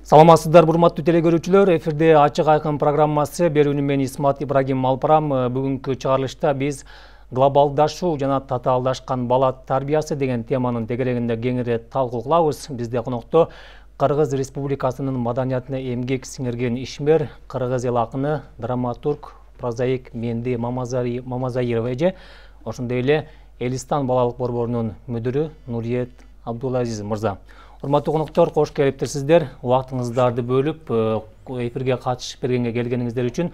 Саламатсыздар, урматтуу телекөрүүчүлөр. Эфирде ачык айкын программасы. Берүүнү мен Исмат Ибрагим Алпарам. Бүгүнкү чыгарылышта биз глобалдашуу жана татаалдашкан бала тарбиясы деген теманын тегерегинде кеңири талкуу кылабыз. Бизде конокто Кыргыз Республикасынын маданиятына эмгек сиңирген ишмер, кыргыз эл акыны, драматург, прозаик Менди Мамазаирова эже, ошондой эле Элистан балалык борборунун мүдүрү Нуриет Абдулазиз мырза. Урматтуу коноктор, кош келиптирсиздер. Убактыңыздарды бөлүп, эфирге катышып бергенге келгениңиздер үчүн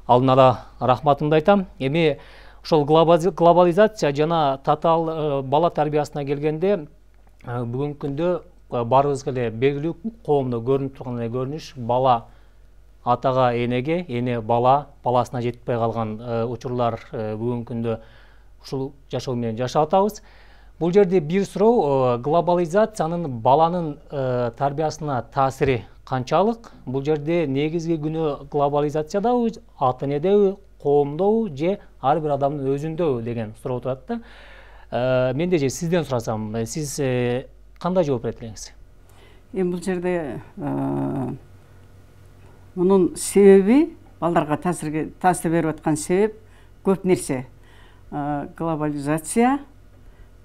алдын ала рахматымды айтам. Эми ошол глобализация жана татаал бала тарбиясына келгенде бүгүнкү күндө баарыбызга эле белгилүү коомдо көрүнүп турган көрүнүш бала атага энеге, эне баласына жетпей калган учурлар бүгүнкү күндө ушул жашоо менен жашап атабыз. Бул жерде бир суроо, глобализациянын баланын тарбиясына таасири канчалык? Бул жерде негизги күнөө глобализациядабы, ата энедеби, коомдобу же ар бир адамдын өзүндөбү деген суроо турат да. Менде же сизден сурасам, сиз кандай жооп берет элеңиз? Бул жерде мунун себеби, балдарга таасир берип аткан себеп көп нерсе. Глобализация,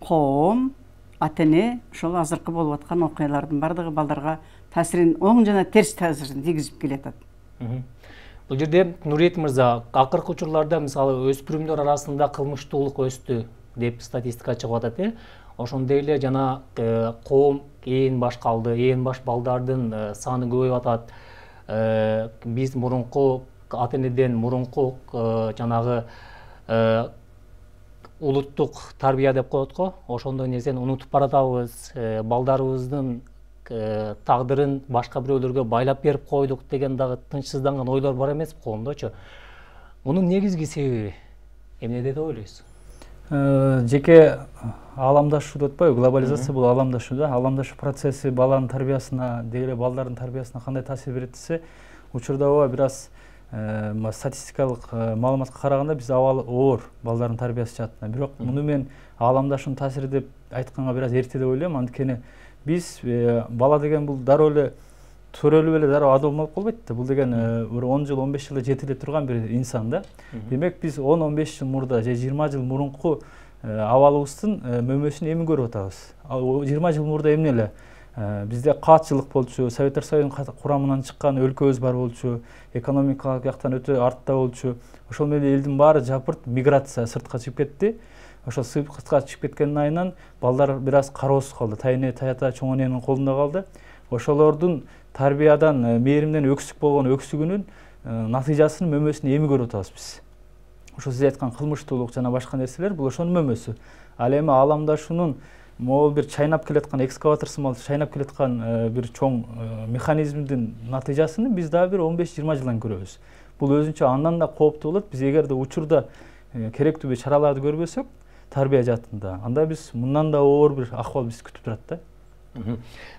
коом, ата эне ошол азыркы болуп аткан окуялардын бардыгы балдарга таасирин оң жана терс таасирин тийгизип келатат. Бул жерде Нуриет мырза, акыркы учурларда мисалы өспүрүмдөр арасында кылмыштуулук өстү деп статистика чыгып атат. Ошондой эле жана коом ээн баш калды, ээн баш балдардын саны көбөйүп атат. Биз мурунку ата энеден мурунку жанагы улуттук тарбия деп коет го, ошондой нерсени унутуп баратабыз, балдарыбыздын тагдырын башка бирөөлөргө байлап берип койдук деген дагы тынчсызданган ойлор бар эмес коомдочу. Мунун негизги себеби эмнеде деп ойлойсуз? Жеке ааламдашуу деп атпайбы? Глобализация бул ааламдашуу да. Ааламдашуу процесси баланын тарбиясына, деги балдардын тарбиясына кандай таасир берет десе, учурда бир аз статистикалык маалыматка караганда биз абалы оор балдардын тарбиясы жаатында. Бирок муну мен ааламдашуунун таасири деп айтканга бир аз эрте деп ойлойм. Анткени биз бала деген бул дароо эле төрөлүп эле дароо адам болуп калбайт да. Бул деген бир 10 жыл, 15 жылда жетиле турган бир инсан да. Демек биз 10-15 жыл мурда же 20 жыл мурунку абалыбыздын мөмөсүн эми көрүп атабыз. Ал 20 жыл мурда эмне эле? Бизде каатчылык болчу, Советтер Союзунун курамынан чыккан өлкөбүз бар болчу, экономикалык жактан өтө артта болчу. Ошол менен элдин баары жапырт миграция сыртка чыгып кетти. Ошол сыртка чыгып кеткендин айынан балдар бир аз кароосуз калды. Тайэне, таята, чоң эненин колунда калды. Ошолордун тарбиядан, мээримден өксүк болгон өксүгүнүн натыйжасын, мөмөсүн эми көрүп атабыз биз. Ошо сиз айткан кылмыштуулук жана башка нерселер бул ошонун мөмөсү. Ал эми ааламдашуунун могул бир чайнап келаткан экскаватор сымал чайнап келаткан бир чоң механизмдин натыйжасын биз дагы бир 15-20 жылдан көрөбүз. Бул өзүнчө андан да кооптуу болот. Биз эгерде учурда керектүү чараларды көрбөсөк, тарбия жаатында, анда биз мындан да оор бир акыбал бизди күтүп турат да.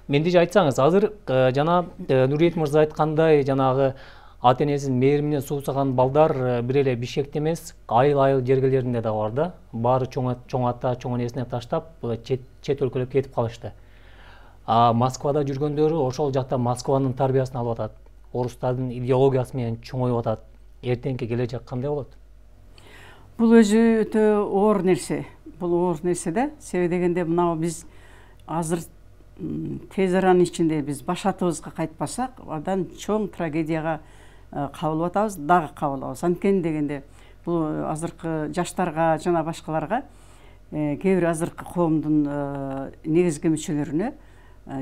Менди айтсаңыз, азыр жана Нуриет мырза айткандай, жанагы ата энесинин мээриминен суусаган балдар бир эле Бишкекте эмес, айыл жергелеринде да бар да. Баары чоң ата, чоң энесине таштап, чет өлкөлөргө кетип калышты. Москвада жүргөндөрү ошол жакта Москванын тарбиясын алып атат. Орустардын идеологиясы менен чоңоюп атат. Эртеңки келечек кандай болот? Бул өзү өтө оор нерсе. Бул оор нерсе да. Себеби дегенде мына биз азыр тез аранын ичинде биз башатыбызга кайтпасак, абдан чоң трагедияга кабылып атабыз, дагы кабылабыз. Анткени дегенде бул азыркы жаштарга жана башкаларга, кээ бир азыркы коомдун негизги мүчөлөрүнө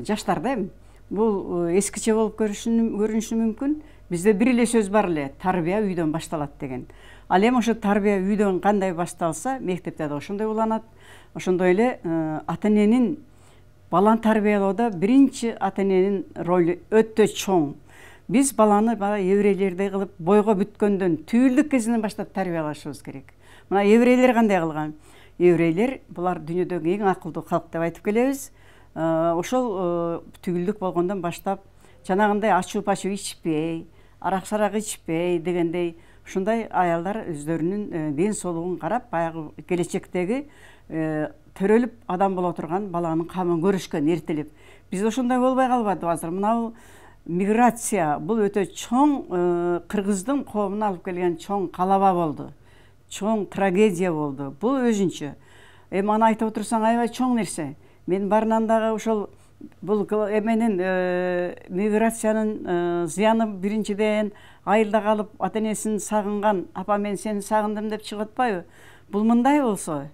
жаштар да эми бул эскиче болуп көрүнүшү мүмкүн. Бизде бир эле сөз бар эле, тарбия үйдөн башталат деген. Ал эми ошо тарбия үйдөн кандай башталса, мектепте да ошондой уланат. Ошондой эле ата эненин баланы тарбиялоодо биринчи ата эненин ролу өтө чоң. Биз баланы еврейлердей кылып бойго бүткөндөн түйүлдүк кезинен баштап тарбиялашыбыз керек. Мына еврейлер кандай кылган? Еврейлер булар дүйнөдөгү эң акылдуу калк деп айтып келебиз. Ошол түйүлдүк болгондон баштап жанагындай ачуу-пачуу ичпей, арак-шарак ичпей дегендей ушундай аялдар өздөрүнүн ден соолугун карап, баягы келечектеги төрөлүп адам боло турган баланын камын көрүшкөн эртелеп. Биз ошондой болбой калбадыбы азыр? Мына миграция бул өтө чоң кыргыздын коомуна алып келген чоң калаба болду. Чоң трагедия болду. Бул өзүнчө. Аны айтып отурсаң аябай чоң нерсе. Мен барынан дагы ошол бул эменин миграциянын зыяны биринчиден айылда калып ата энесин сагынган, апа мен сени сагындым деп чыгып атпайбы? Бул мындай болсо,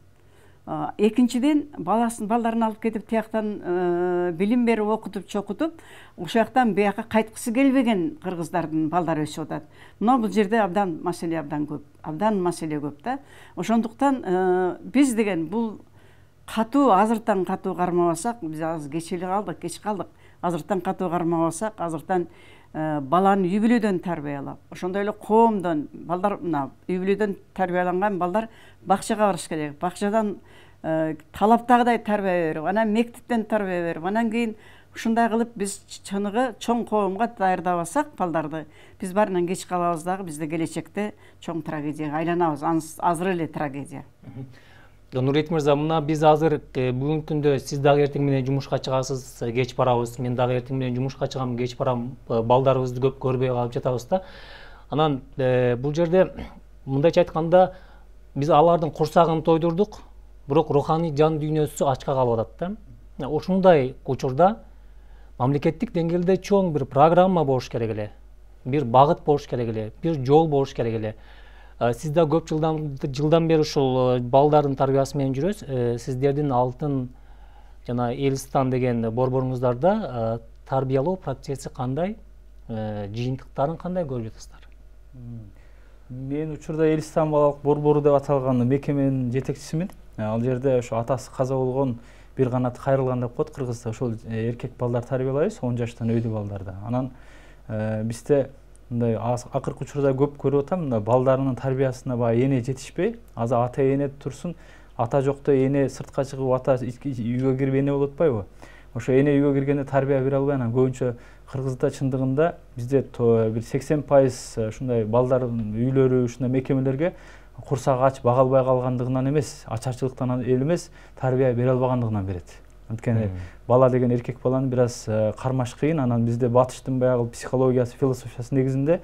экинчиден балдарын алып кетип тияктан билим берип окутуп чокутуп, ошояктан бияка кайткысы келбеген кыргыздардын балдары өсүп атат. Мына бул жерде абдан маселе көп да. Ошондуктан биз деген бул катуу азыртан катуу кармабасак, биз азыр кеч калдык. Азыртан катуу кармабасак, азыртан баланы үй бүлөдөн тарбиялап, ошондой эле коомдон балдар мына үй бүлөдөн тарбияланган балдар бакчага барыш керек. Бакчадан талаптагыдай тарбия берип, анан мектептен тарбия берип, анан кийин ушундай кылып биз чыныгы чоң коомго даярдабасак балдарды, биз барынан кеч калабыз дагы, бизде келечекте чоң трагедияга айланабыз. Азыр эле трагедия. Нурет мырза, мына биз азыр бүгүнкү күндө сиз дагы эртең менен жумушка чыгасыз, кеч барабыз. Мен дагы эртең менен жумушка чыгам, кеч барам. Балдарыбызды көп көрбөй калып жатабыз да. Анан бул жерде мындайча айтканда биз алардын курсагын тойдурдук, бирок руханий жан дүйнөсү ачка калып атат да. Ушундай учурда мамлекеттик деңгээлде чоң бир программа болуш керек эле. Бир багыт болуш керек эле, бир жол болуш керек эле. Сиз да көп жылдан бери ушул балдардын тарбиясы менен жүрөсүз. Сиздердин алтын жана Элистан деген борборуңуздарда тарбиялоо процесси кандай, жыйынтыктарын кандай көрүп жатасыздар? Мен учурда Элистан балалык борбору деп аталган мекеменин жетекчисимин. Ал жерде ошо атасы каза болгон бир канат кайрылган деп коет кыргызда. Ошол эркек балдар тарбиялайбыз, 10 жаштан өйдө балдарды. Анан бизде мындай акыркы учурда көп көрүп атам, мына балдарынын тарбиясына баягы эне жетишпей, азыр ата эне турсун, ата жокто эне сыртка чыгып ата үйгө кирип эне болуп атпайбы? Ошо эне үйгө киргенде тарбия бере албай, анан көбүнчө кыргызда чындыгында бизде бир 80% ушундай балдардын үйлөрү ушундай мекемелерге курсак ачып бага албай калгандыгынан эмес, ачарчылыктан эмес, тарбия бере албагандыгынан берет. Анткени бала деген эркек баланы бир аз кармаш кыйын. Анан бизде батыштын баягы психологиясы, философиясы негизинде,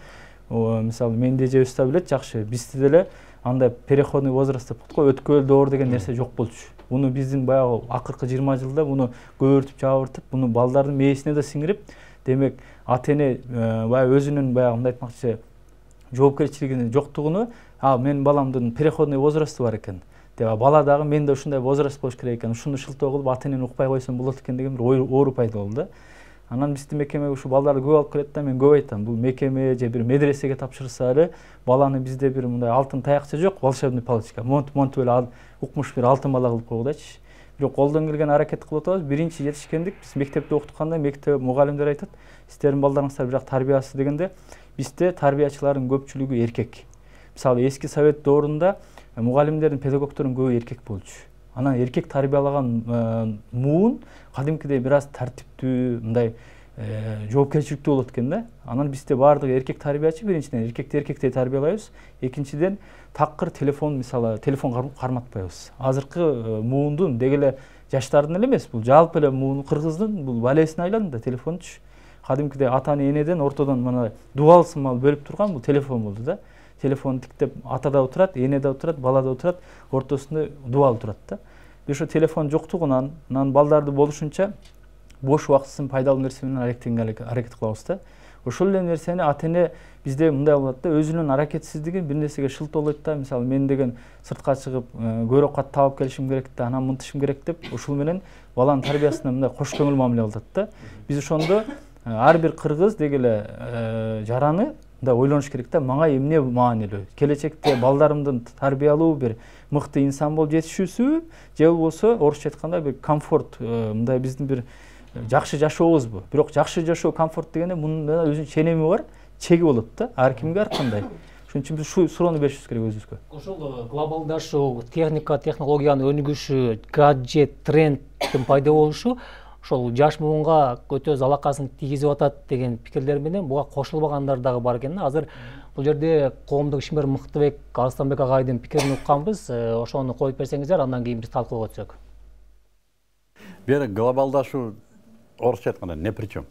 мисалы менде же өстө билет жакшы, бизде деле андай переходный возраст деп коет го, өткөл доор деген нерсе жок болчу. Буну биздин баягы акыркы 20 жылда буну көбөртүп, жабыртып, буну балдардын мээсине да сиңирип, демек ата эне баягы өзүнүн баягы мындай айтмакчы жоопкерчилигинин жоктугуну, менин баламдын переходный возрасты бар экен. Бала дагы менде ушундай возраст болуш керек экен, ушуну шылтоо кылып ата энени укпай койсом болот экен деген бир оору пайда болду да. Анан биздин мекемеге ушу балдарды көп алып келет да, мен көп айтам, бул мекеме же бир медресеге тапшырса эле баланы бизде бир мындай алтын таякча жок, волшебный палочка, монтип эле укмуш бир алтын бала кылып койгудачы. Бирок колдон келген аракет кылып атабыз. Биринчи жетишкендик биз мектепте окутканда мектеп мугалимдер айтат, сиздердин балдарыңыздар бирок тарбиясы дегенде, бизде тарбиячылардын көпчүлүгү эркек. Мисалы эски совет доорунда мугалимдердин, педагогдордун көбү эркек болчу. Анан эркек тарбиялаган муун кадимкидей бир аз тартиптүү, мындай жоопкерчиликтүү болот экен да. Анан бизде баардыгы эркек тарбиячы, биринчиден эркекти эркектей тарбиялайбыз, экинчиден такыр телефон, мисалы телефон карматпайбыз. Азыркы муундун дегеле жаштардын эле эмес, бул жалпы эле муун кыргыздын бул балесине айланды да телефончу. Кадимкидей атаны энеден ортодон мына дуал сымал бөлүп турган бул телефон болду да. Телефон тиктеп атада отурат, энеде отурат, балада отурат, ортосунда дуал турат да. Ошо телефон жоктугунан, анан балдарды болушунча бош убактысын пайдалуу нерсе менен аракет кылабыз да. Ошол эле нерсени ата эне бизде мындай болот да, өзүнүн аракетсиздигин бир нерсеге шылтоолойт да. Мисалы мен деген сыртка чыгып көрөк кат табып келишим керек да, анан мынтышым керек деп, ошол менен баланын тарбиясына мындай кош көңүл мамиле кылат да. Биз ошондо ар бир кыргыз дегеле жараны да ойлонуш керек да, мага эмне маанилүү? Келечекте балдарымдын тарбиялуу бир мыкты инсан болуп жетишүүсүбү, же болбосо орусча айтканда бир комфорт, мындай биздин бир жакшы жашообузбу? Бирок жакшы жашоо, комфорт дегенде мунун өзүнүн ченеми бар, чеги болот да, ар кимге ар кандай. Ошон үчүн биз ушу суроону беришибиз керек өзүбүзгө. Ошол глобалдашуу, техника, технологиянын өнүгүшү, гаджет, тренддин пайда болушу ошол жаш муунга өтө залакасын тийгизип атат деген пикирлер менен буга кошулбагандар дагы бар экен. Азыр бул жерде коомдук ишмер Мыктыбек Арыстанбек агайдын пикирин укканбыз. Ошону коюп берсеңиздер, андан кийин биз талкууга өтсөк. Бир глобалдашуу орусча айтканда не при чем.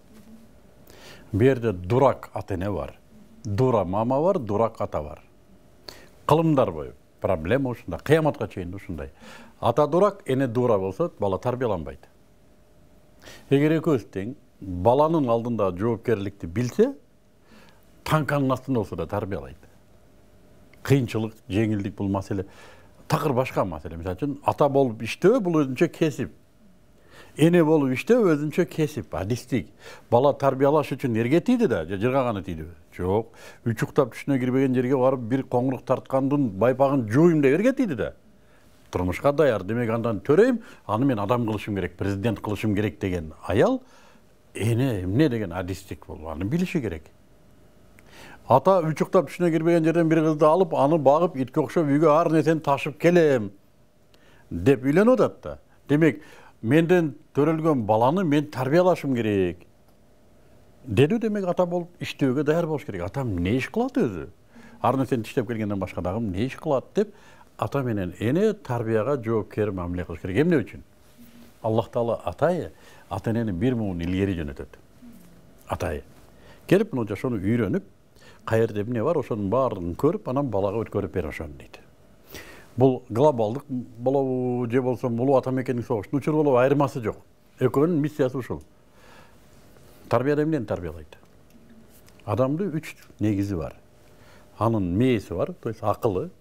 Берде дурак ата-эне бар. Дура мама бар, дурак ата бар. Кылымдар бой. Проблема ушундай. Кыяматка чейин ушундай. Ата дурак, эне дура болсо, бала тарбияланбайт. Эгер экөөсү тең, баланын алдында жоопкерликти билсе, танканын астында болсо да тарбиялайт. Кыйынчылык, жеңилдик бул маселе. Такыр башка маселе. Мисалы үчүн, ата болуп иштөө бул өзүнчө кесип. Эне болуп иштөө өзүнчө кесип, адистик. Бала тарбиялаш үчүн эрге тийди да, же жыргаганы тийдиби? Жок. Үч уктап түшүнө кирбеген жерге барып бир коңурук тарткандын байпагын жууйм деп эрге тийди да. Турмушка даяр, демек андан төрөйм, аны мен адам кылышым керек, президент кылышым керек деген аял, эне эмне деген адистик болуп, аны билиши керек. Ата үч уктап түшүнө кирбеген жерден бир кызды алып, аны багып, итке окшоп үйгө ар нерсени ташып келем деп үйлөнүп атат да. Демек, менден төрөлгөн баланы мен тарбиялашым керек. Деди, демек ата болуп иштөөгө даяр болуш керек. Атам не иш кылат өзү? Ар нерсени иштеп келгенден башка дагы не иш кылат деп ата менен эне тарбияга жоопкер мамиле кылыш керек. Эмне үчүн? Аллах Таала ата-энени бир муун илгери жөнөтөт. Атайы келип мына жашоону үйрөнүп, каерде эмне бар, ошонун баарын көрүп, анан балага өткөрүп бер ошону дейт. Бул глобалдык болобу же болсо улуу ата мекендик согуштун учуру болобу айырмасы жок. Экөөнүн миссиясы ушул. Тарбияда эмнени тарбиялайт? Адамды үч негизи бар. Анын мээси бар, то есть акылы,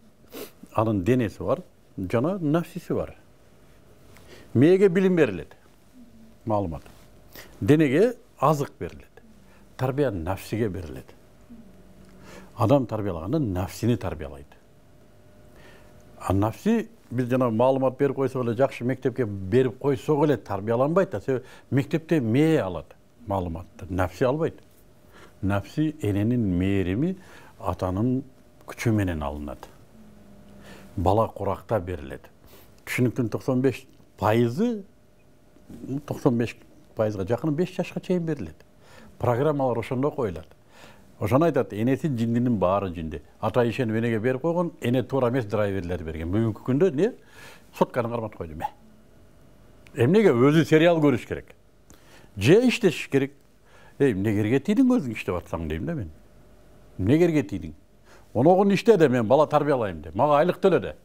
анын денеси бар, жана нафсиси бар. Мээге билим берилет, маалымат. Денеге азык берилет. Тарбия нафсиге берилет. Адам тарбиялаганда нафсини тарбиялайт. А нафси биз жана маалымат берип койсок эле, жакшы мектепке берип койсок эле тарбияланбайт да. Себеби мектепте мээ алат маалыматты, нафси албайт. Нафси эненин мээрими, атанын күчү менен алынат. Бала куракта берилет. Түшүнүктүн 95%, 95%га жакын 5 жашка чейин берилет. Программалар ошондо коюлат. Ошону айтат, энеси жиндинин баары жинди. Ата ишенип энеге берип койгон, эне туура эмес драйверлерди берген. Бүгүнкү күндө не? Сотканы карматып койду. Эмнеге өзү сериал көрүш керек? Же иштеш керек? Эмнегерге тийдиң өзүң иштеп атсаң дейм да мен. Эмнегерге тийдиң? Оногун иште де, мен бала тарбиялайм де. Мага айлык төлө де.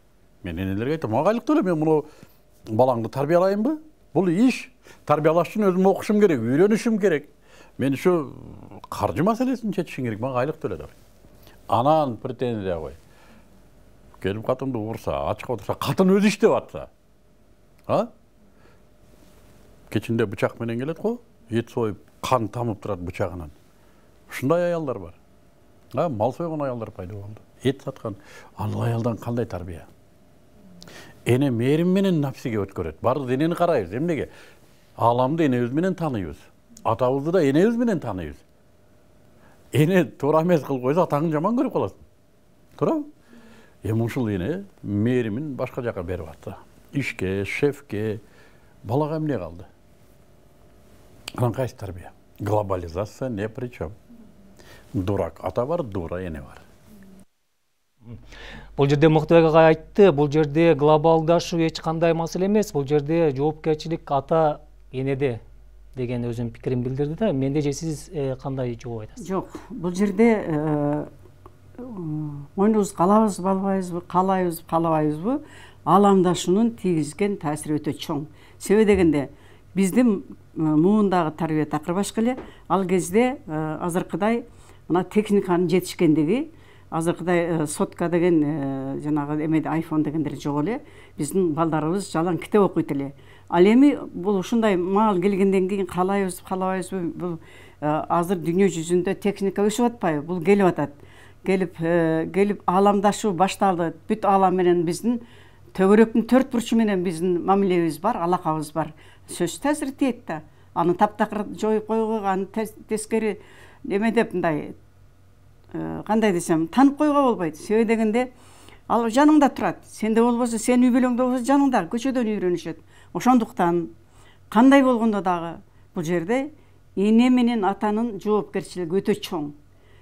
Мен энелерге айтам, мага айлык төлө, мен муну балаңды тарбиялайымбы? Бул иш. Тарбиялаш үчүн өзүм окушум керек, үйрөнүшүм керек. Мен ушу каржы маселесин чечишим керек, мага айлык төлө деп. Анан претензия кой. Келип катымды урса, ачка отурса, катын өзү иштеп атса. Кечинде бычак менен келет го, эт союп, кан тамып турат бычагынан. Ушундай аялдар бар. Мал сойгон аялдар пайда болду. Эт саткан. Ал аялдан кандай тарбия? Эне мээрим менен нафсиге өткөрөт. Бардык энени карайбыз. Эмнеге? Ааламды энебиз менен тааныйбыз. Атабызды да энебиз менен тааныйбыз. Эне туура эмес кылып койсо, атаңды жаман көрүп каласың. Туурабы? Эми ушул эне мээримин башка жака берип атты. Ишке, шефке, балага эмне калды? Анан кайсы тарбия? Глобализация не при чем. Дурак ата бар, дура эне бар. Бул жерде Муктубек ага айтты, бул жерде глобалдашуу эч кандай маселе эмес, бул жерде жоопкерчилик ата энеде деген өзүнүн пикирин билдирди да. Менде же сиз кандай жооп айтасыз? Жок, бул жерде мойнубуз калабызбы, албайбызбы, каалабайбызбы, ааламдашуунун тийгизген таасири өтө чоң. Себеби дегенде биздин муундагы тарбия такыр башка эле. Ал кезде азыркыдай мына техниканын жетишкендиги, азыркыдай сотка деген жанагы эмеде айфон дегендер жок эле. Биздин балдарыбыз жалаң китеп окуйт эле. Ал эми бул ушундай маал келгенден кийин каалайбыз, каалабайбызбы, бул азыр дүйнө жүзүндө техника өсүп атпайбы? Бул келип атат. Келип ааламдашуу башталды. Бүт аалам менен биздин төгөрөктүн төрт бурчу менен биздин мамилебиз бар, алакабыз бар. Сөз таасир тиет да. Аны таптакыр жоюп койгого, аны тескери эме деп мындай кандай десем, таанып койгого болбойт. Себеби дегенде ал жаныңда турат. Сенде болбосо, сенин үй бүлөңдө болбосо жаныңда, көчөдөн үйрөнүшөт. Ошондуктан кандай болгондо дагы бул жерде эне менен атанын жоопкерчилиги өтө чоң.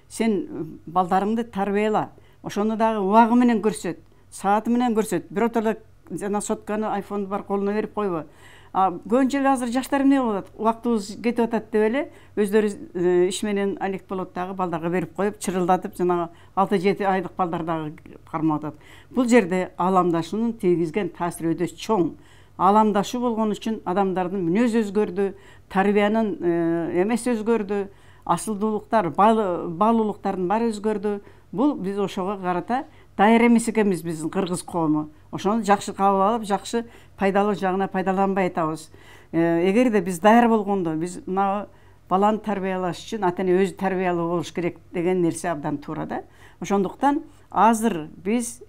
Сен балдарыңды тарбияла. Ошону дагы убагы менен көрсөт, сааты менен көрсөт. Биротоло жана сотканы, айфонду бар колуна берип койбо. Көбүнчө эле азыр жаштар эмне болуп атат, убактыбыз кетип атат деп эле өздөрү иш менен алек болот дагы, балдарга берип коюп, чырылдатып, жанагы 6-7 айлык балдар дагы кармап атат. Бул жерде ааламдашуунун тийгизген таасири өтө чоң. Ааламдашуу болгон үчүн адамдардын мүнөзү өзгөрдү, тарбиянын эмеси өзгөрдү, асылдуулуктар, баалуулуктардын баары өзгөрдү. Бул биз ошого карата даяр эмес экенбиз, биздин кыргыз коому. Ошону жакшы кабыл алып, жакшы пайдалуу жагына пайдаланбай атабыз. Эгерде биз даяр болгондо, биз мына баланы тарбиялаш үчүн ата-эне өзү тарбиялуу болуш керек деген нерсе абдан туура да. Ошондуктан азыр биз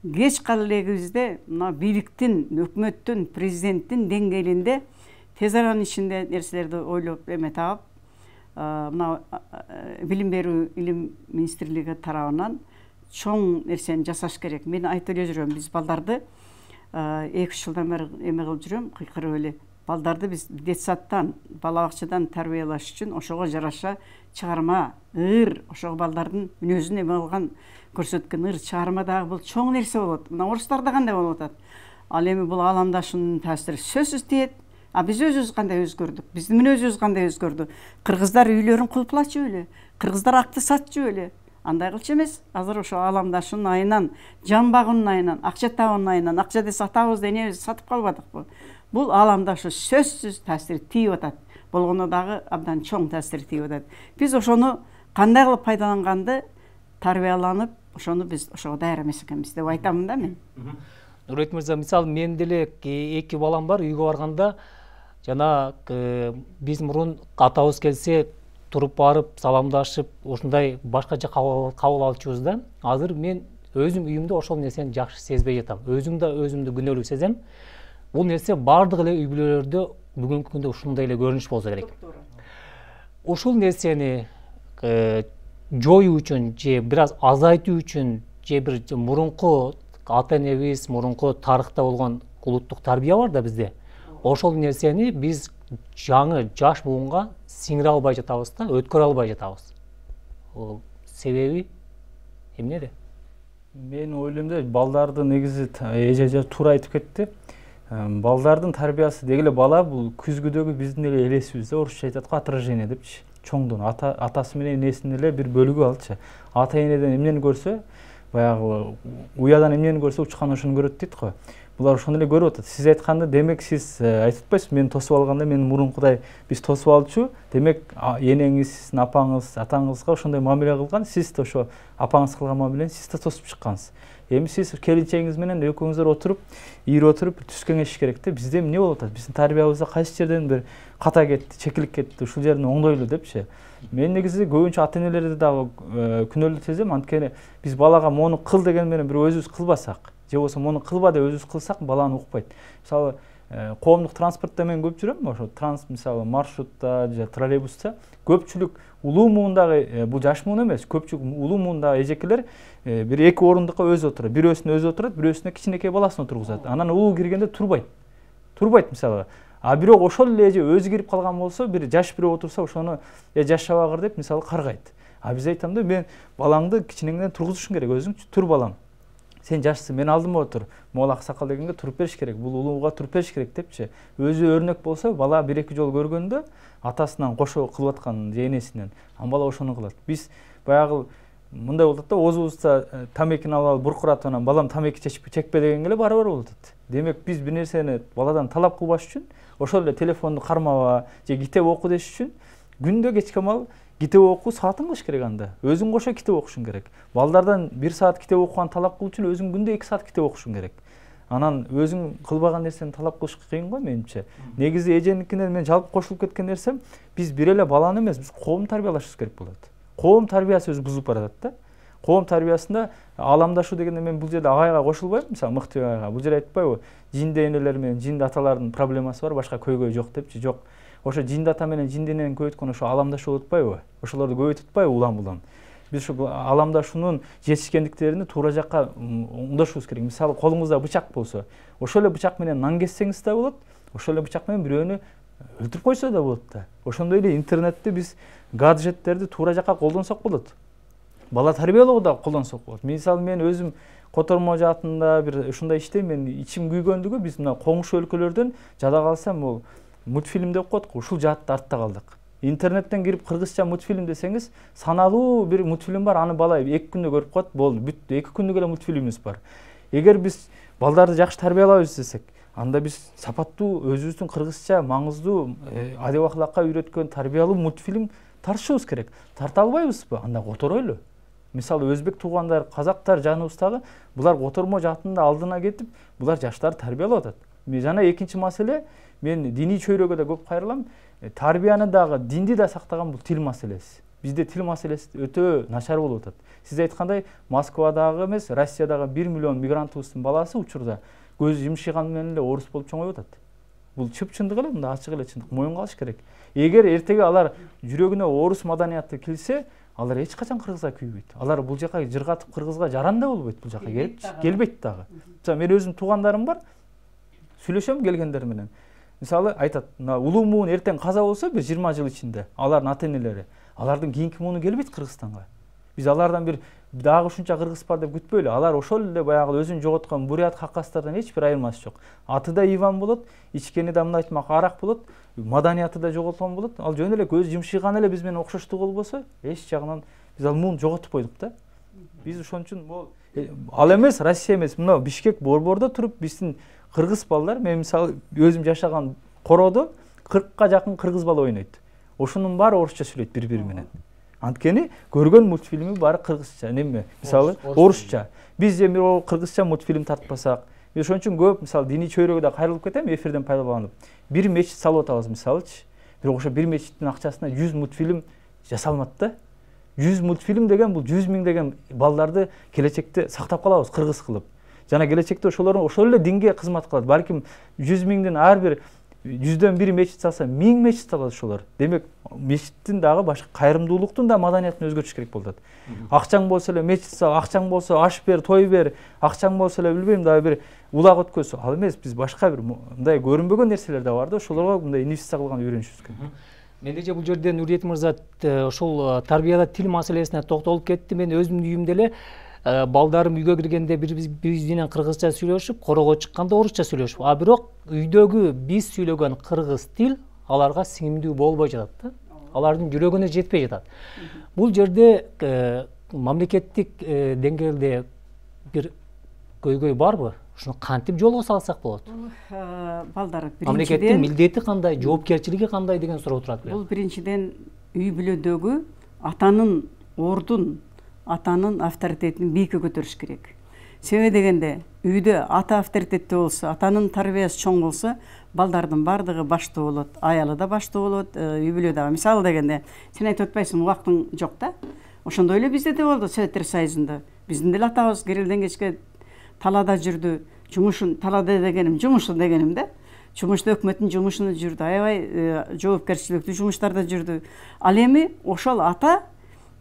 кеч кала элегибизде мына бийликтин, өкмөттүн, президенттин деңгээлинде тез аранын ичинде нерселерди ойлоп эме таап, мына билим берүү илим министрлиги тарабынан чоң нерсени жасаш керек. Мен айтып эле жүрөм, биз балдарды 2-3 жылдан бери эме кылып жүрөм, кыйкырып эле. Балдарды биз детсадтан, бала бакчадан тарбиялаш үчүн ошого жараша чыгарма, ыр, ошого балдардын мүнөзүн эме кылган, көрсөткөн ыр чыгарма дагы бул чоң нерсе болот. Мына орустарда кандай болуп атат? Ал эми бул ааламдашуунун таасири сөзсүз тиет. Биз өзүбүз кандай өзгөрдүк? Биздин мүнөзүбүз кандай өзгөрдү? Кыргыздар үйлөрүн кулплачу беле? Кыргыздар акты сатчу беле? Андай кылчу эмес. Азыр ошо ааламдашуунун айынан, жан багуунун айынан, акча табуунун айынан, акча десе атабыз, энебиз сатып калбадыкпы? Бул ааламдашуу сөзсүз таасир тийип атат. Болгондо дагы абдан чоң таасир тийип атат. Биз ошону кандай кылып пайдаланганды тарбияланып, ошону биз ошого даяр эмес экенбиз деп айтамын да мен. Нурбек мырза, мисалы мен деле 2 балам бар, үйгө барганда жана биз мурун атабыз келсе туруп барып, саламдашып, ушундай башкача кабыл алчубуз да. Азыр мен өзүм үйүмдө ошол нерсени жакшы сезбей жатам. Өзүмдү күнөөлүү сезем. Бул нерсе бардык эле үй бүлөлөрдө бүгүнкү күндө ушундай эле көрүнүш болсо керек. Ушул нерсени жоюу үчүн же бир аз азайтуу үчүн же бир мурунку ата-энебиз, мурунку тарыхта болгон улуттук тарбия бар да бизде. Ошол нерсени биз жаңы жаш буунга сиңире албай жатабыз да, өткөрө албай жатабыз. Себеби эмнеде? Мен ойлойм да, балдарды негизи эже туура айтып кетти. Балдардын тарбиясы дегеле бала бул күзгүдөгү биздин эле элесибиз да, орусча айтат го, отражение депчи. Чоңдун атасы менен энесинин эле бир бөлүгү алчы. Ата-энеден эмнени көрсө, баягы уядан эмнени көрсө учкан ошону көрөт дейт го. Булар ошону эле көрүп атат. Сиз айтканда, демек сиз айтып атпайсызбы, мени тосуп алганда мен мурункудай биз тосуп алчу, демек энеңиз, сиздин апаңыз, атаңызга ошондой мамиле кылган, сиз да ошо апаңыз кылган мамилени сиз да тосуп чыккансыз. Эми сиз келинчегиңиз менен экөөңүздөр отуруп, ийирип отуруп түз кеңешиш керек да. Бизде эмне болуп атат? Биздин тарбиябызда кайсы жерден бир ката кетти, чекилип кетти, ушул жерин оңдойлу депчи. Мен негизи көбүнчө ата-энелерди дагы күнөөлүү сезем, анткени биз балага мону кыл деген менен бир өзүбүз кылбасак, же болбосо мону кылба деп өзүбүз кылсак, баланы укпайт. Мисалы, коомдук транспортто мен көп жүрөм, ошо мисалы маршрутта же троллейбуста көпчүлүк улуу муундагы, бул жаш муун эмес, көпчүлүк улуу муундагы эжекелер бир 2 орундукка өзү отурат, бирөөсүнө өзү отурат, бирөөсүнө кичинекей баласын отургузат. Анан улуу киргенде турбайт мисалы. Бирок ошол эле эже өзү кирип калган болсо, бир жаш бирөө отурса, ошону жаш шабагыр деп мисалы каргайт. Биз айтам да, мен балаңды кичинеңден тургузушуң керек, өзүң тур балам. Сен жашсың, мен алдыма отур. Могул аксакал дегенге туруп бериш керек, бул улууга туруп бериш керек депчи. Өзү өрнөк болсо, бала 1-2 жол көргөндө атасынан кошо кылып аткан же энесинен, бала ошону кылат. Биз баягы мындай болот да, оозубузда тамекини алып буркуратып, анан балам тамеки чекпе дегенге эле барыбар болот. Демек биз бир нерсени баладан талап кылбаш үчүн, ошол эле телефонду кармаба же китеп оку деш үчүн күндө кечке мал китеп окуу саатын кылыш керек анда. Өзүң кошо китеп окушуң керек. Балдардан 1 саат китеп окуган талап кылуу үчүн өзүң күндө 2 саат китеп окушуң керек. Анан өзүң кылбаган нерсени талап кылыш кыйын го менимче. Негизи эженикинен мен жалпы кошулуп кеткен нерсем, биз бир эле баланы эмес, биз коом тарбиялашыбыз керек болот. Коом тарбиясы өзү бузулуп баратат да. Коом тарбиясында ааламдашуу дегенде мен бул жерде агайга кошулбайм, мисалы мыкты агайга. Бул жерде айтпайбы, жинде энелер менен жинде аталардын проблемасы бар, башка көйгөй жок депчи, жок. Ошо жинде ата менен жинде энени көбөйткөн ошо ааламдашуу болуп атпайбы? Ошолорду көбөйтүп атпайбы улам-улам? Биз ошо ааламдашуунун жетишкендиктерини туура жакка оңдошубуз керек. Мисалы, колуңузда бычак болсо, ошол эле бычак менен нан кессеңиз да болот, ошол эле бычак менен бирөөнү өлтүрүп койсо да болот да. Ошондой эле интернетти биз гаджеттерди туура жакка колдонсок болот. Бала тарбиялоого да колдонсок болот. Мисалы, мен өзүм Котормо жаатында бир ушундай иштейм, мен ичим күйгөндүгү биз мына коңшу өлкөлөрдөн жада калсам бул мультфильм деп коет го, ушул жаатта артта калдык. Интернеттен кирип кыргызча мультфильм десеңиз, саналуу бир мультфильм бар, аны бала 2 күндө көрүп коет, болду, бүттү. 2 күндүк эле мультфильмибиз бар. Эгер биз балдарды жакшы тарбиялабыз десек, анда биз сапаттуу өзүбүздүн кыргызча маңыздуу адеп акылакка үйрөткөн тарбиялуу мультфильм тартышыбыз керек. Тарта албайбызбы? Анда которойлу. Мисалы өзбек туугандар, казактар жаныбыздагы булар котормо жаатында алдына кетип, булар жаштарды тарбиялап атат. Жана экинчи маселе, мен диний чөйрөгө да көп кайрылам. Тарбияны дагы, динди да сактаган бул тил маселеси. Бизде тил маселеси өтө начар болуп атат. Сиз айткандай, Москвадагы эмес, Россиядагы 1 миллион мигрантыбыздын баласы учурда көз жымшыган менен эле орус болуп чоңоюп атат. Бул чып-чындык эле, мында ачык эле чындык, моюнга алыш керек. Эгер эртеге алар жүрөгүнө орус маданияты килсе, алар эч качан кыргызга күйбөйт. Алар бул жака жыргатып кыргызга жаранда болбойт, бул жака келбейт дагы. Мен өзүм туугандарым бар, сүйлөшөм келгендер менен. Мисалы айтат, улуу муун эртең каза болсо, бир 20 жыл ичинде алардын ата-энелери, алардын кийинки мууну келбейт Кыргызстанга. Биз алардан бир дагы ушунча кыргыз бар деп күтпөйлү. Алар ошол эле баягы өзүн жоготкон бурят хакастардан эч бир айырмасы жок. Аты да Иван болот, ичкени да мындай айтмак арак болот, маданияты да жоготулган болот. Ал жөн эле көз жымшыган эле биз менен окшоштук болбосо, эч жагынан биз ал муун жоготуп койдук да. Биз ошон үчүн ал эмес, Россия эмес, мына Бишкек борбордо туруп биздин кыргыз балдар, мен мисалы өзүм жашаган Короодо 40ка жакын кыргыз бала ойнойт. Ошонун баары орусча сүйлөйт бири-бири менен. Анткени көргөн мультфильми баары кыргызча, неме? Мисалы орусча. Биз же бир кыргызча мультфильм тартпасак, мен ошон үчүн көп мисалы диний чөйрөгө да кайрылып кетем, эфирден пайдаланып. Бир мечит салып атабыз мисалычы. Бирок ошо бир мечиттин акчасына 100 мультфильм жасалмат да. 100 мультфильм деген бул 100 миң деген балдарды келечекте сактап калабыз кыргыз кылып. Жана келечекте ошолор ошол эле динге кызмат кылат. Балким 100 миңдин ар бир 100дөн бири мечит салса, 1000 мечит салат ошолор. Демек, мечиттин дагы башка кайрымдуулуктун да маданиятын өзгөртүш керек болот. Акчаң болсо эле мечит сал, акчаң болсо аш бер, той бер, акчаң болсо эле билбейм дагы бир улак өткөз. Ал эмес, биз башка бир мындай көрүнбөгөн нерселер да бар да, ошолорго мындай инвестиция кылган үйрөнүшүбүз керек. Менде бул жерде Нурдет мырза ошол тарбияда тил маселесине токтолуп кетти. Мен өзүмдүн үйүмдө эле балдарым үйгө киргенде биз менен кыргызча сүйлөшүп, корого чыкканда орусча сүйлөшүп. А бирок үйдөгү биз сүйлөгөн кыргыз тил аларга сиңимдүү болбой жатат да. Алардын жүрөгүнө жетпей жатат. Бул жерде мамлекеттик деңгээлде бир көйгөй барбы? Ушуну кантип жолго салсак болот? Балдар биринчиден мамлекеттин милдети кандай, жоопкерчилиги кандай деген суроо турат. Бул биринчиден үй бүлөдөгү атанын ордун, атанын авторитетин бийикке көтөрүш керек. Себеби дегенде үйдө ата авторитеттүү болсо, атанын тарбиясы чоң болсо, балдардын бардыгы баштуу болот, аялы да баштуу болот, үй бүлө дагы. Мисалы дегенде, сен айтып атпайсың, убактың жок да? Ошондой эле бизде да болду Советтер Союзунда. Биздин деле атабыз керелден кечке талаада жүрдү. Жумушун талаада дегеним, жумушу дегеним да. Жумушта өкмөттүн жумушуна жүрдү, аябай жоопкерчиликтүү жумуштарда жүрдү. Ал эми ошол ата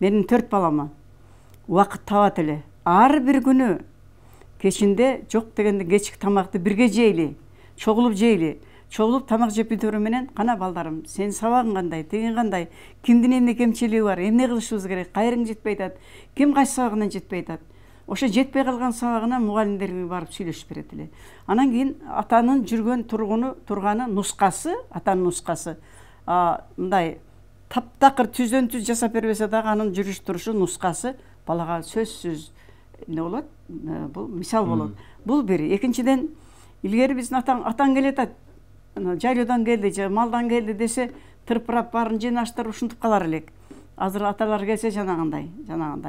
менин 4 балама убакыт табат эле. Ар бир күнү кечинде жок дегенде кечки тамакты бирге жейли, чогулуп жейли. Чогулуп тамак жеп бүтөрү менен, кана балдарым, сен сабагың кандай, тегин кандай, кимдин эмне кемчилиги бар, эмне кылышыбыз керек, кайрың жетпей атат, ким кайсы сабагынан жетпей атат. Ошо жетпей калган сабагына мугалимдерге барып сүйлөшүп берет эле. Анан кийин атанын жүргөн турганы нускасы, атанын нускасы. Мындай таптакыр түздөн түз жасап бербесе дагы анын жүрүш турушу нускасы балага сөзсүз эмне болот? Бул мисал болот. Бул бир. Экинчиден, илгери биздин атаң келет атат. Жайлоодан келди, же малдан келди десе, тырпырап баарын жыйнаштырып ушинтип калар элек. Азыр аталар келсе жанагындай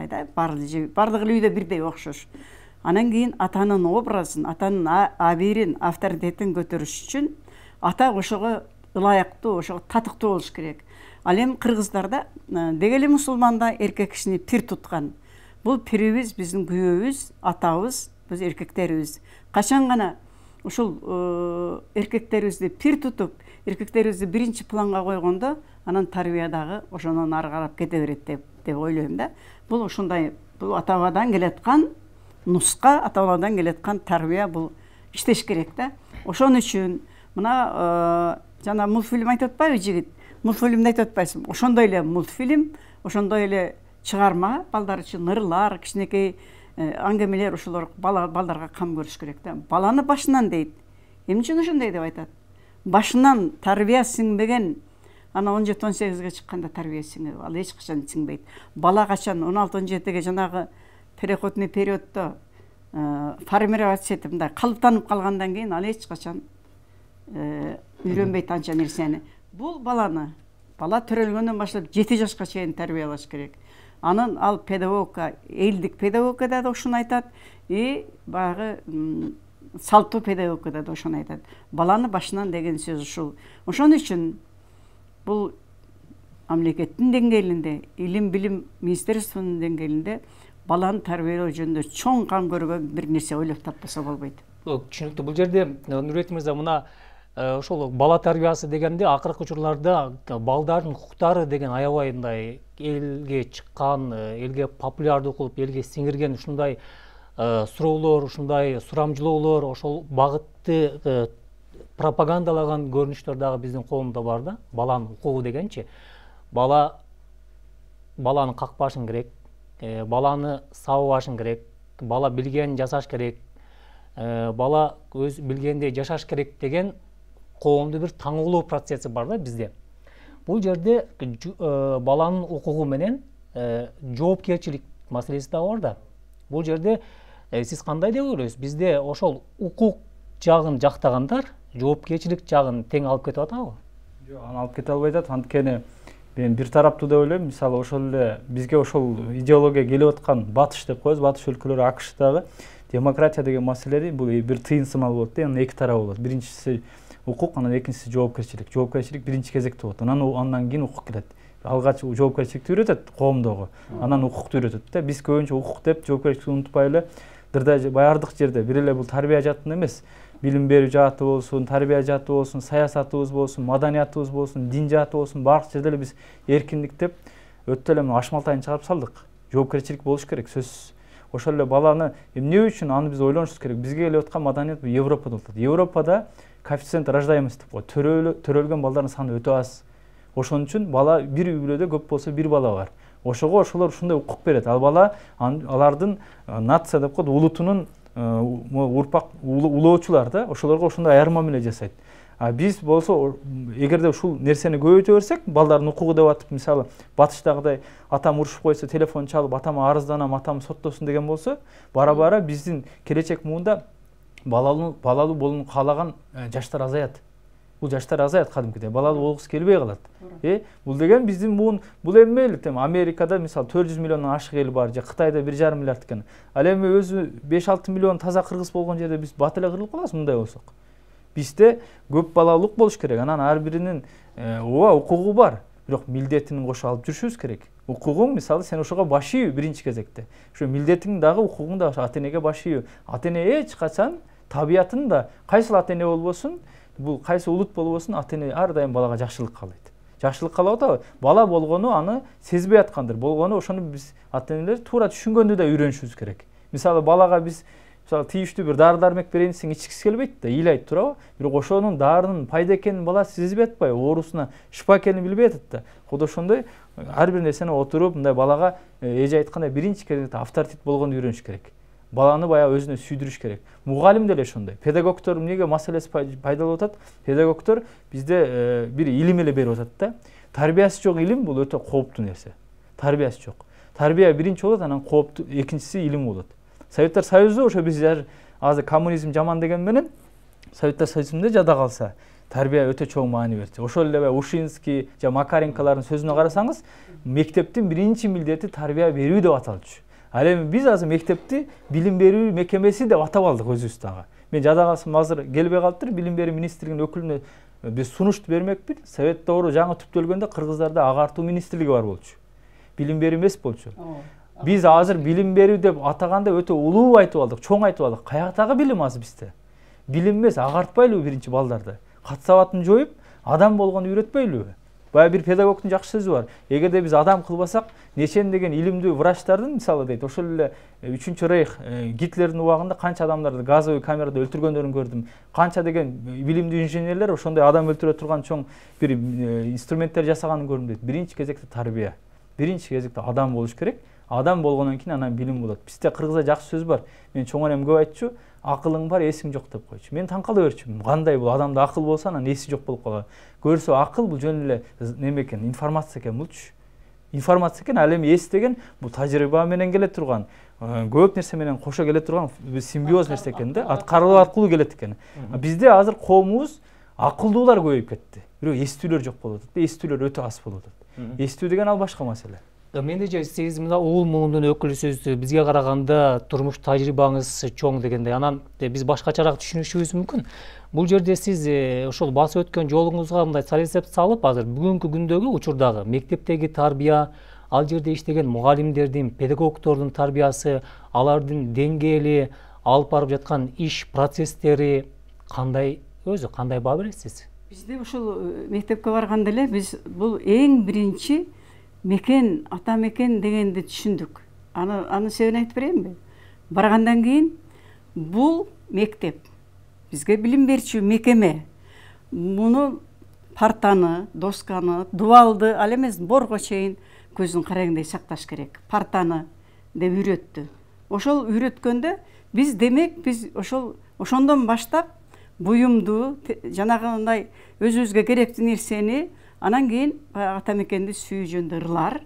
да, бардыгы үйдө бирдей окшош. Анан кийин атанын образын, атанын абийирин, авторитетин көтөрүш үчүн ата ошого ылайыктуу, ошого татыктуу болуш керек. Ал эми кыргыздарда деги эле мусулманда эркек кишини пир туткан. Бул пирибиз, биздин күйөөбүз, атабыз, биз эркектерибиз. Качан гана ушул эркектерибизди пир тутуп, эркектерибизди биринчи планга койгондо, анан тарбия дагы ошонун ары карап кете берет деп ойлойм да. Бул ушундай, бул ата-бабадан келаткан нуска, ата-бабадан келаткан тарбия, бул иштеш керек да. Ошон үчүн мына жана мультфильм айтып атпайбы жигит? Мультфильмди айтып атпайсың? Ошондой эле мультфильм, ошондой эле чыгарма балдар үчүн, ырлар, кичинекей аңгемелер ушулар балдарга кам көрүш керек да. Баланы башынан дейт. Эмне үчүн ошондой деп айтат? Башынан тарбия сиңбеген, ана 17-18-ге чыкканда тарбия сиңип, ал эч качан сиңбейт. Бала качан 16-17-ге жанагы переходный периоддо формироваться этип мындай калыптанып калгандан кийин ал эч качан үйрөнбөйт анча нерсени. Бул баланы бала төрөлгөндөн баштап 7 жашка чейин тарбиялаш керек. Анын ал педагогка, элдик педагогка да ушуну айтат, и баягы салтуу педагогка да ошону айтат. Баланы башынан деген сөз ушул. Ошон үчүн бул мамлекеттин деңгээлинде, илим билим министерствонун деңгээлинде баланы тарбиялоо жөнүндө чоң кам көргөн бир нерсе ойлоп таппаса болбойт. Түшүнүктүү. Бул жерде Нурбек мырза мына ошол бала тарбиясы дегенде акыркы учурларда балдардын укуктары деген аябай мындай элге чыккан, элге популярдуу кылып, элге сиңирген ушундай суроолор, ушундай сурамжылоолор, ошол багытты пропагандалаган көрүнүштөр дагы биздин коомдо бар да. Баланын укугу дегенчи, баланы какпашың керек, баланы сабабашың керек, бала билгенин жасаш керек, бала өз билгендей жашаш керек деген коомдо бир таңуулоо процесси бар да бизде. Бул жерде баланын укугу менен жоопкерчилик маселеси да бар да. Бул жерде сиз кандай деп ойлойсуз? Бизде ошол укук жагын жактагандар жоопкерчилик жагын тең алып кетип атабы? Жок, аны алып кете албай атат. Анткени мен бир тараптуу деп ойлойм. Мисалы ошол эле бизге ошол идеология келип аткан батыш деп коебуз, батыш өлкөлөрү АКШдагы демократия деген маселеди бул бир тыйын сымал болот да. Анын эки тарабы болот. Биринчиси укук, анан экинчиси жоопкерчилик. Жоопкерчилик биринчи кезекте болот. Андан кийин укук келет. Алгач жоопкерчиликти үйрөтөт коомдогу, анан укукту үйрөтөт да. Биз көбүнчө укук деп жоопкерчиликти унутпай эле дырда баардык жерде бир эле бул тарбия жаатын эмес, билим берүү жааты болсун, тарбия жааты болсун, саясатыбыз болсун, маданиятыбыз болсун, дин жааты болсун, баардык жерде эле биз эркиндик деп өтө эле ашмалтайын чыгарып салдык. Жоопкерчилик болуш керек, сөзсүз. Ошол эле баланы эмне үчүн аны биз ойлонушубуз керек. Бизге келип аткан маданият Европада болот. Европада коэффициент рождаемости деп коет. Төрөлгөн балдардын саны өтө аз. Ошон үчүн бала бир үй бүлөдө көп болсо бир бала бар. Ошого ошолор ушундай укук берет. Ал бала алардын нация деп коет, улутунун урпак улоочулар да, ошолорго ошондой айыр мамиле жасайт. А биз болсо эгерде ушул нерсени көбөйтө берсек, балдардын укугу деп атып, мисалы батыштагыдай атам урушуп койсо телефон чалып атама арызданам, атам соттосун деген болсо, бара-бара биздин келечек муунда балалуу болууну каалаган жаштар азаят. Бул жаштар азаят кадимкидей, балалуу болгусу келбей калат. Бул деген биздин муун бул эме эле, Америкада мисалы 400 миллиондон ашык эл бар, же Кытайда 1,5 миллиард экен. Ал эми өзү 5-6 миллион таза кыргыз болгон жерде биз бат эле кырылып калабыз мындай болсок. Бизде көп балалуулук болуш керек. Анан ар биринин укугу бар, бирок милдетин кошо алып жүрүшүбүз керек. Укугуң мисалы сен ошого баш ийүү биринчи кезекте. Ошо милдетиң дагы укугуң да ата энеге баш ийүү. Ата эне эч качан табиятында кайсыл ата эне болбосун, бул кайсы улут болбосун, ата эне ар дайым балага жакшылык каалайт. Жакшылык каалап атабы? Бала болгону аны сезбей аткандыр. Болгону ошону биз ата энелер туура түшүнгөндү да үйрөнүшүбүз керек. Мисалы балага биз тийиштүү бир дары-дармек берейин десең ичкиси келбейт да, ыйлайт туурабы? Бирок ошонун дарынын пайда экенин бала сезбей атпайбы? Оорусуна шифа экенин билбей атат да. Куду ошондой ар бир нерсени отуруп мындай балага эже айткандай биринчи кезекте авторитет болгонду үйрөнүш керек. Баланы баягы өзүнө сүйдүрүш керек. Мугалим деле ошондой. Педагогдор эмнеге маселеси пайдаланып атат? Педагогдор бизде бир илим эле берип атат да. Тарбиясы жок илим бул өтө кооптуу нерсе. Тарбиясы жок. Тарбия биринчи болот, анан кооптуу экинчиси илим болот. Советтер Союзу ошо биз азыр коммунизм жаман деген менен Советтер Союзунда жада калса, тарбия өтө чоң маани берди. Ошол эле Ушинский же Макаренкалардын сөзүнө карасаңыз, мектептин биринчи милдети тарбия берүү деп аталчу. Ал эми биз азыр мектепти билим берүү мекемеси деп атап алдык өзүбүз дагы. Мен жада калсам азыр келбей калыптыр, билим берүү министрлигинин өкүлүнө биз сунушту бермекпиз. Совет доору жаңы түптөлгөндө Кыргыздарда агартуу министрлиги бар болчу. Билим берүү эмес болчу. Биз азыр билим берүү деп атаганда өтө улуу айтып алдык, чоң айтып алдык. Каяктагы билим азыр бизде? Билим эмес, агартпайлыбы биринчи балдарды? Кат сабатын жоюп, адам болгонду үйрөтпөйлүбү? Бая бир педагогдун жакшы сөзү бар. Эгерде биз адам кылбасак, нечен деген илимдүү врачтардын мисалы дейт, ошол эле 3-чү рейх Гитлердин убагында канча адамдарды газовый камерада өлтүргөндөрүн көрдүм. Канча деген билимдүү инженерлер ошондой адам өлтүрө турган чоң бир инструменттер жасаганын көрдүм дейт. Биринчи кезекте тарбия. биринчи кезекте адам болуш керек. Адам болгондон кийин анан билим болот. Бизде кыргызда жакшы сөз бар. Мен чоң энем көп айтчу, акылың бар, эсиң жок деп койчу. Мен таң кала берчүмүн. Кандай бул адамда акыл болсо, анан эси жок болуп калган. Көрсө акыл бул жөн эле неме экен, информация экен булчу. Информация экен, ал эми эс деген бул тажрыйба менен келе турган, көп нерсе менен кошо келе турган симбиоз нерсе экен да, аткаруу аркылуу келет экен. Бизде азыр коомубуз акылдуулар көбөйүп кетти. Бирок эстүүлөр жок болуп атат. Эстүүлөр өтө аз болуп атат. Эстүү деген ал башка маселе. Менде сиз мына уул муңдун өкүлүсүз, бизге караганда турмуш тажрыйбаңыз чоң дегендей. Анан биз башкачараак түшүнүшүбүз мүмкүн. Бул жерде сиз ошол басып өткөн жолуңузга мындай саресеп салып, азыр бүгүнкү күндөгү учурдагы мектептеги тарбия, ал жерде иштеген мугалимдердин, педагогдордун тарбиясы, алардын деңгээли, алып барып жаткан иш процесстери кандай, өзү кандай баа бересиз? Бизде ушул мектепке барганда эле биз бул эң биринчи мекен, ата мекен дегенди түшүндүк. Аны себебин айтып берейинби? Баргандан кийин бул мектеп бизге билим берчү мекеме. Муну партаны, досканы, дубалды, ал эмес борго чейин көзүн карагандай сакташ керек. Партаны деп үйрөттү. Ошол үйрөткөндө биз демек биз ошондон баштап буюмду, жанагындай өзүбүзгө керектүү нерсени, анан кийин ата мекенди сүйүү жөнүндө ырлар,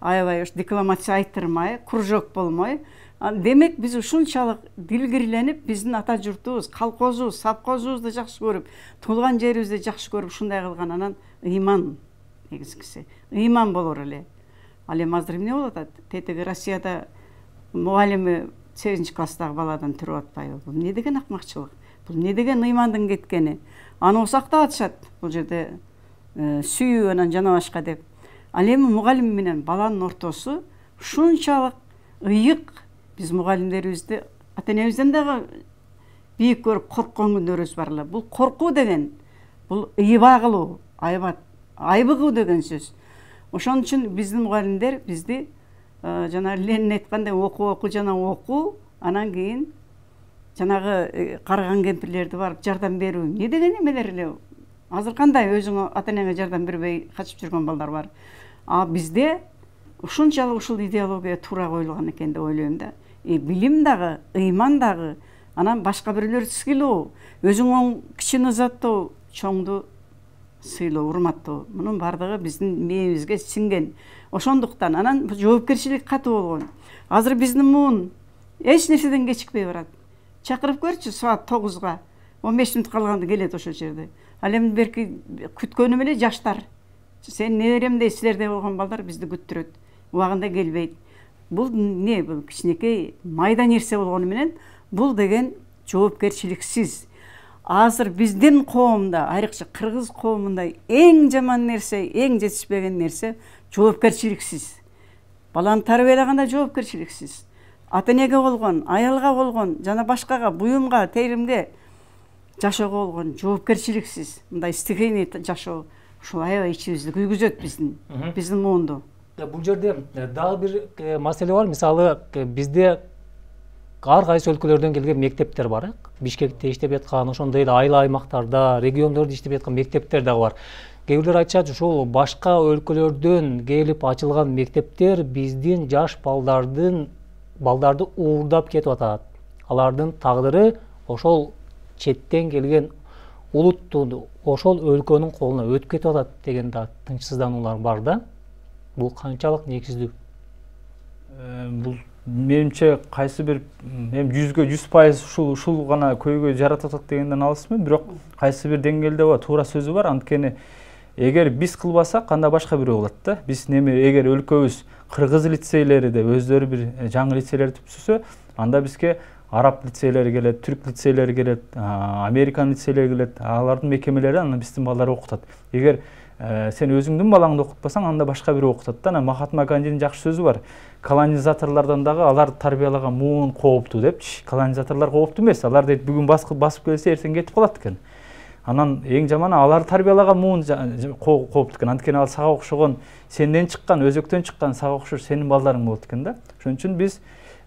аябай декламация айтырмай, кружок болмой. Демек биз ушунчалык дилгирленип, биздин ата журтубуз, колхозубуз, совхозубузду жакшы көрүп, туулган жерибизди жакшы көрүп, ушундай кылган, анан ыйман негизгиси. Ыйман болор эле. Ал эми азыр эмне болуп атат? Тетиги Россияда мугалими 8 класстагы баладан түрүп атпайбы? Бул эмне деген акмакчылык? Бул эмне деген ыймандын кеткени? Аны сактап атышат бул жерде. Сүйүү анан жана башка деп. Ал эми мугалим менен баланын ортосу ушунчалык ыйык. Биз мугалимдерибизди ата-энебизден дагы бийик көрүп корккон күндөрүбүз бар эле. Бул коркуу деген, бул ыйба кылуу, айбыгуу деген сөз. Ошон үчүн биздин мугалимдер бизди жана Ленин айткандай окуу жана окуу, анан кийин жанагы карыган кемпирлерди барып жардам берүү. Не деген эмелер эле? Азыр кандай өзүңө ата-энеңе жардам бербей качып жүргөн балдар бар. Бизде ушунчалык ушул идеология туура коюлган экен деп ойлойм да. Билим дагы, ыйман дагы, анан башка бирөөлөрдү сыйлоо, өзүңө кичини ызаттоо, чоңду сыйлоо, урматтоо. Мунун бардыгы биздин мээбизге сиңген. Ошондуктан анан жоопкерчилик катуу болгон. Азыр биздин муун эч нерседен кечикпей барат. Чакырып көрчү саат 9-га. 15 мүнөт калганда келет ошол жерде. Ал эми берки күткөнүм эле жаштар. Сен неберемдей силерде болгон балдар бизди күттүрөт. Убагында келбейт. Бул эмне? Бул кичинекей майда нерсе болгону менен бул деген жоопкерчиликсиз. Азыр биздин коомдо, айрыкча кыргыз коомунда эң жаман нерсе, эң жетишпеген нерсе жоопкерчиликсиз. Баланы тарбиялаганда жоопкерчиликсиз. Ата-энеге болгон, аялга болгон, жана башкага, буюмга, теримге жашоого болгон жоопкерчиликсиз. Мындай стихийный жашоо ушул аябай ичибизди күйгүзөт биздин муунду. Бул жерде дагы бир маселе бар. Мисалы бизде ар кайсы өлкөлөрдөн келген мектептер бар. Бишкекте иштеп жаткан, ошондой эле айыл аймактарда, региондордо иштеп жаткан мектептер дагы бар. Кээ бирлер айтышат, ушул башка өлкөлөрдөн келип ачылган мектептер биздин жаш балдарды уурдап кетип атат. Алардын тагдыры ошол четтен келген улуттун, ошол өлкөнүн колуна өтүп кетип атат деген да тынчсыздануулар бар да. Бул канчалык негиздүү? Бул менимче кайсы бир 100% ушул гана көйгөй жаратып атат дегенден алысмын, бирок кайсы бир деңгээлде бар, туура сөзү бар. Анткени эгер биз кылбасак, анда башка бирөө болот да. Биз эгер өлкөбүз кыргыз лицейлери деп өздөрү бир жаңы лицейлер түзсө, анда бизге араб лицейлери келет, түрк лицейлери келет, американ лицейлери келет, алардын мекемелери анан биздин балдар окутат. Эгер сен өзүңдүн балаңды окутпасаң, анда башка бирөө окутат да. Махатма Гандинин жакшы сөзү бар. Колонизаторлордон дагы алар тарбиялаган муун кооптуу депчи. Колонизаторлор кооптуу эмес, алар дейт бүгүн басып келсе, эртең кетип калат экен. Анан эң жаманы алар тарбиялаган муун кооптуу экен. Анткени ал сага окшогон, сенден чыккан, өзөктөн чыккан сага окшош сенин балдарың болот экен да. Ошон үчүн биз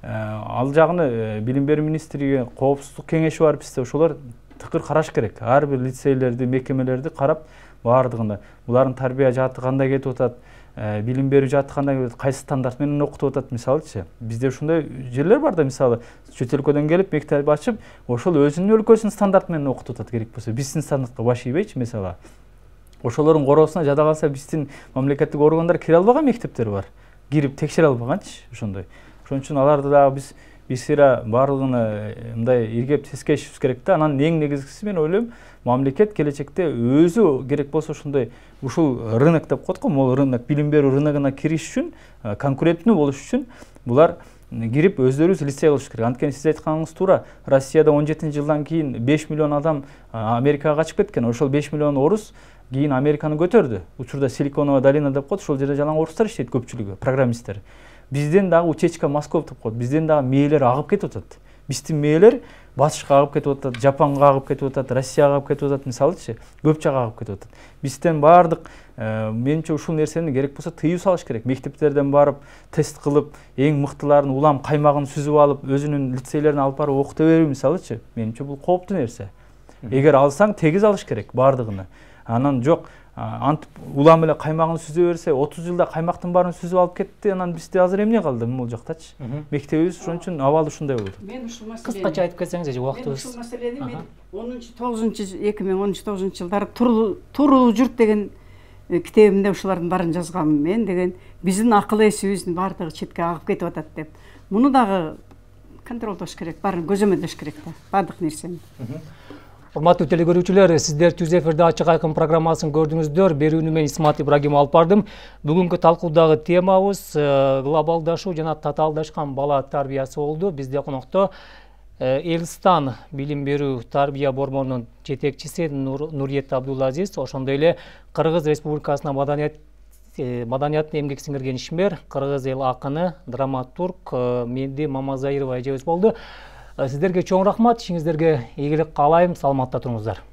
ал жагыны билим берүү министрлиги, коопсуздук кеңеши бар бизде, ошолор тыкыр караш керек. Ар бир лицейлерди, мекемелерди карап, баардыгында булардын тарбия жааты кандай кетип атат, билим берип жатканда кайсы стандарт менен окутуп атат мисалычы. Бизде ушундай жерлер бар да, мисалы чет өлкөдөн келип мектеп ачып, ошол өзүнүн өлкөсүнүн стандарт менен окутуп атат керек болсо. Биздин стандартка баш ийбейчи мисалы. Ошолордун короосуна жада калса биздин мамлекеттик органдар кире албаган мектептер бар. Кирип текшере албаганчы ошондой. Ошон үчүн аларды дагы биз баардыгына мындай иргеп тескешибиз керек да. Анан эң негизгиси мен ойлойм, мамлекет келечекте өзү керек болсо ушундай ушул рынок деп коет го, могул рынок, билим берүү рыногуна кириш үчүн, конкуренттүү болуш үчүн булар кирип өздөрүбүз лицей кылыш керек. Анткени сиз айтканыңыз туура, Россияда 17-жылдан кийин 5 миллион адам Америкага качып кеткен. Ошол 5 миллион орус кийин Американы көтөрдү. Учурда Силиконовая долина деп коет, ошол жерде жалаң орустар иштейт көпчүлүгү, программисттер. Бизден дагы утечка мозгов деп коет. Бизден дагы мээлер агып кетип атат. Биздин мээлер батышка агып кетип атат, Жапонго агып кетип атат, Россияга агып кетип атат мисалычы, көп жакка агып кетип атат. Бизден баардык менимче ушул нерсени керек болсо тыюу салыш керек. Мектептерден барып, тест кылып, эң мыктыларын улам каймагын сүзүп алып, өзүнүн лицейлерине алып барып окута берүү мисалычы. Менимче бул кооптуу нерсе. Эгер алсаң тегиз алыш керек баардыгыны. Анан жок, антип улам эле каймагын сүзө берсе, 30 жылда каймактын баарын сүзүп алып кетти, анан бизде азыр эмне калды бул жактачы? Мектебибиз ошон үчүн абалы ушундай болду. Мен ушул маселени Кыскача айтып кетсеңиз, убактыбыз. Ушул маселени мен 2013-жылдары Турулуу журт деген китебимде ушулардын баарын жазганмын. Мен деген биздин акыл эсибиздин баардыгы четке агып кетип атат деп. Муну дагы контролдош керек, баарын көзөмөлдөш керек да, баардык нерсени. Урматтуу телекөрүүчүлөр, сиздер Түз эфирде Ачык Айкын программасын көрдүңүздөр. Берүүнү мен Исмат Ибрагим алып бардым. Бүгүнкү талкуудагы темабыз глобалдашуу жана татаалдашкан бала тарбиясы болду. Бизде конокто Элстан билим берүү тарбия бормонунун жетекчиси Нуриет Абдулазиз, ошондой эле Кыргыз Республикасынын маданиятын эмгек сиңирген ишмер, кыргыз эл акыны, драматург Менди Мамазайырова эжебиз болду. Сиздерге чоң рахмат, ишиңиздерге ийгилик каалайм, саламатта туруңуздар.